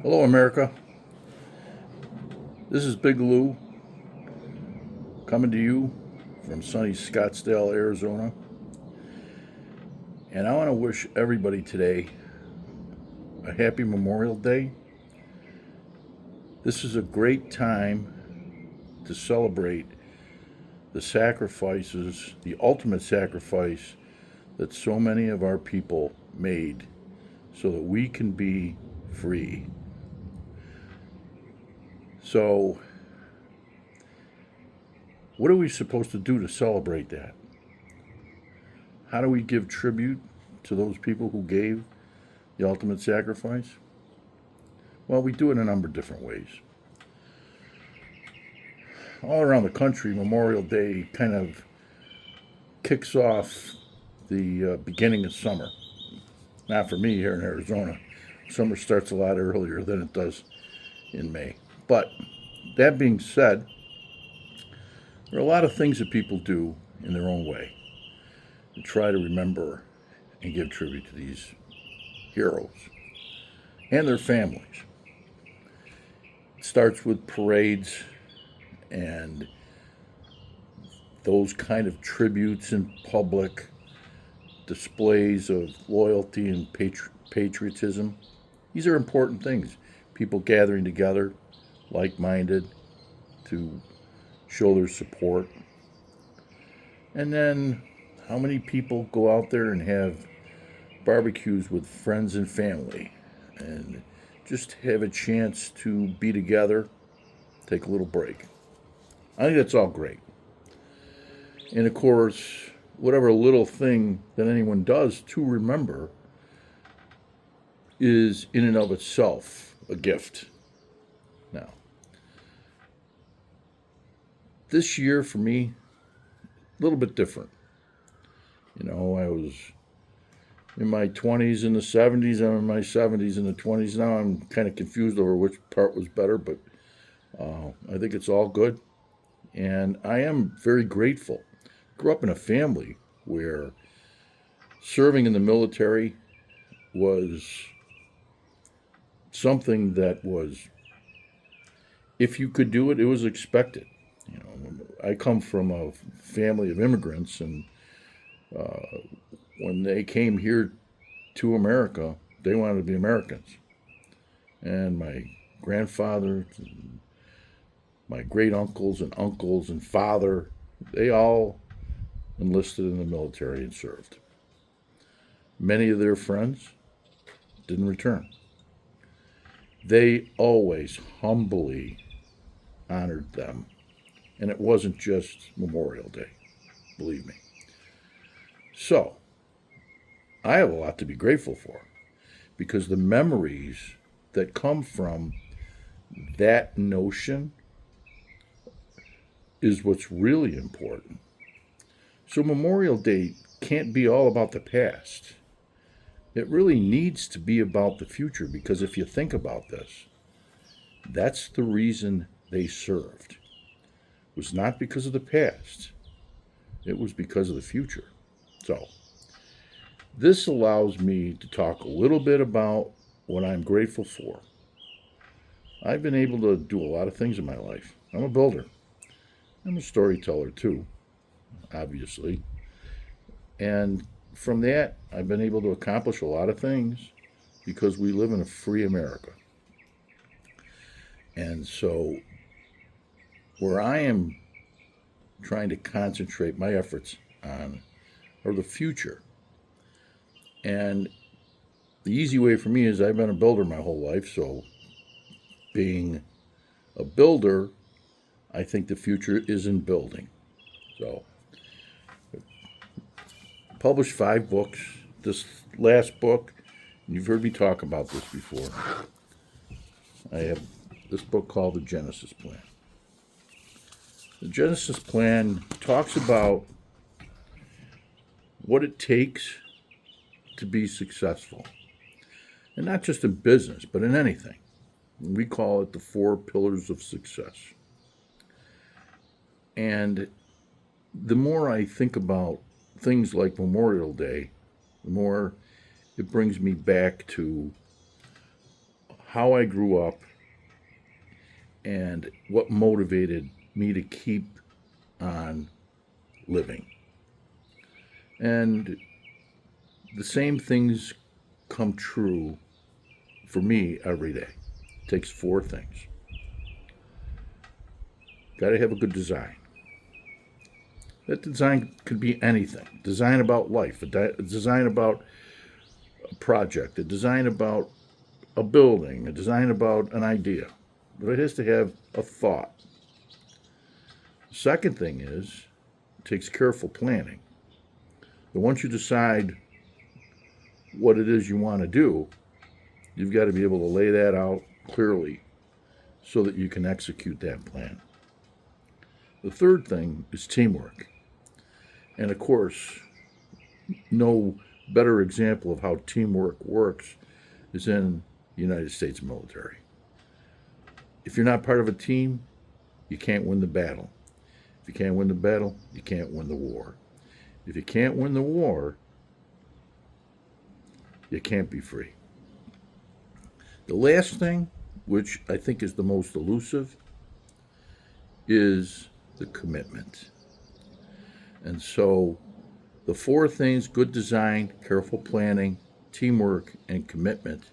Hello, America. This is Big Lou coming to you from sunny Scottsdale, Arizona. And I want to wish everybody today a happy Memorial Day. This is a great time to celebrate the sacrifices, the ultimate sacrifice that so many of our people made so that we can be free. So, what are we supposed to do to celebrate that? How do we give tribute to those people who gave the ultimate sacrifice? Well, we do it in a number of different ways. All around the country, Memorial Day kind of kicks off the beginning of summer. Not for me here in Arizona. Summer starts a lot earlier than it does in May. But that being said, there are a lot of things that people do in their own way to try to remember and give tribute to these heroes and their families. It starts with parades and those kind of tributes in public, displays of loyalty and patriotism. These are important things. People gathering together, like minded, to show their support. And then how many people go out there and have barbecues with friends and family and just have a chance to be together, take a little break. I think that's all great. And of course, whatever little thing that anyone does to remember is in and of itself a gift. Now, this year for me, a little bit different. I was in my 20s in the 70s. I'm in my 70s in the 20s now. I'm kind of confused over which part was better, but I think it's all good. And I am very grateful. Grew up in a family where serving in the military was something that was, if you could do it, it was expected. I come from a family of immigrants, and when they came here to America, they wanted to be Americans. And my grandfather, my great uncles and father, they all enlisted in the military and served. Many of their friends didn't return. They always humbly honored them. And it wasn't just Memorial Day, believe me. So, I have a lot to be grateful for because the memories that come from that notion is what's really important. So, Memorial Day can't be all about the past. It really needs to be about the future because if you think about this, that's the reason they served. It was not because of the past, it was because of the future. So, this allows me to talk a little bit about what I'm grateful for. I've been able to do a lot of things in my life. I'm a builder, I'm a storyteller too, obviously. And from that, I've been able to accomplish a lot of things because we live in a free America. And so, where I am trying to concentrate my efforts on are the future. And the easy way for me is I've been a builder my whole life, so being a builder, I think the future is in building. So, published 5 books. This last book, and you've heard me talk about this before. I have this book called The Genesis Plan. The Genesis Plan talks about what it takes to be successful. And not just in business, but in anything. We call it the 4 pillars of success. And the more I think about things like Memorial Day, the more it brings me back to how I grew up and what motivated me to keep on living. And the same things come true for me every day. It takes four things. Got to have a good design. That design could be anything. Design about life, a design about a project, a design about a building, a design about an idea. But it has to have a thought. The second thing is, it takes careful planning. But once you decide what it is you want to do, you've got to be able to lay that out clearly so that you can execute that plan. The third thing is teamwork. And of course, no better example of how teamwork works is in the United States military. If you're not part of a team, you can't win the battle. If you can't win the battle, you can't win the war. If you can't win the war, you can't be free. The last thing, which I think is the most elusive, is the commitment. And so the four things, good design, careful planning, teamwork, and commitment,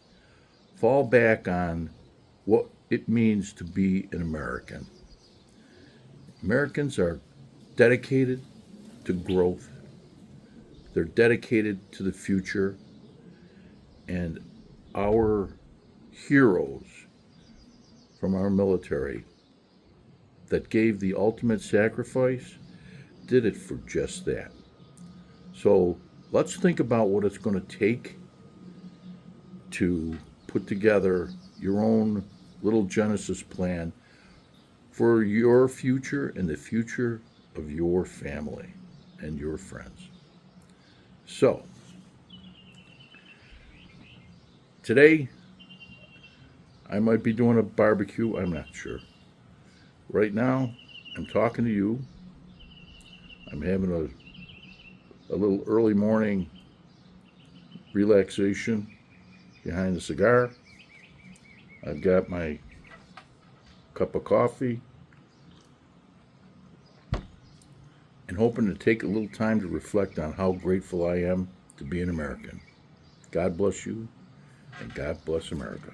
fall back on what it means to be an American. Americans are dedicated to growth. They're dedicated to the future. And our heroes from our military that gave the ultimate sacrifice did it for just that. So let's think about what it's going to take to put together your own little Genesis plan for your future and the future of your family and your friends. So, today, I might be doing a barbecue, I'm not sure. Right now, I'm talking to you. I'm having a little early morning relaxation behind the cigar. I've got my cup of coffee and hoping to take a little time to reflect on how grateful I am to be an American. God bless you, and God bless America.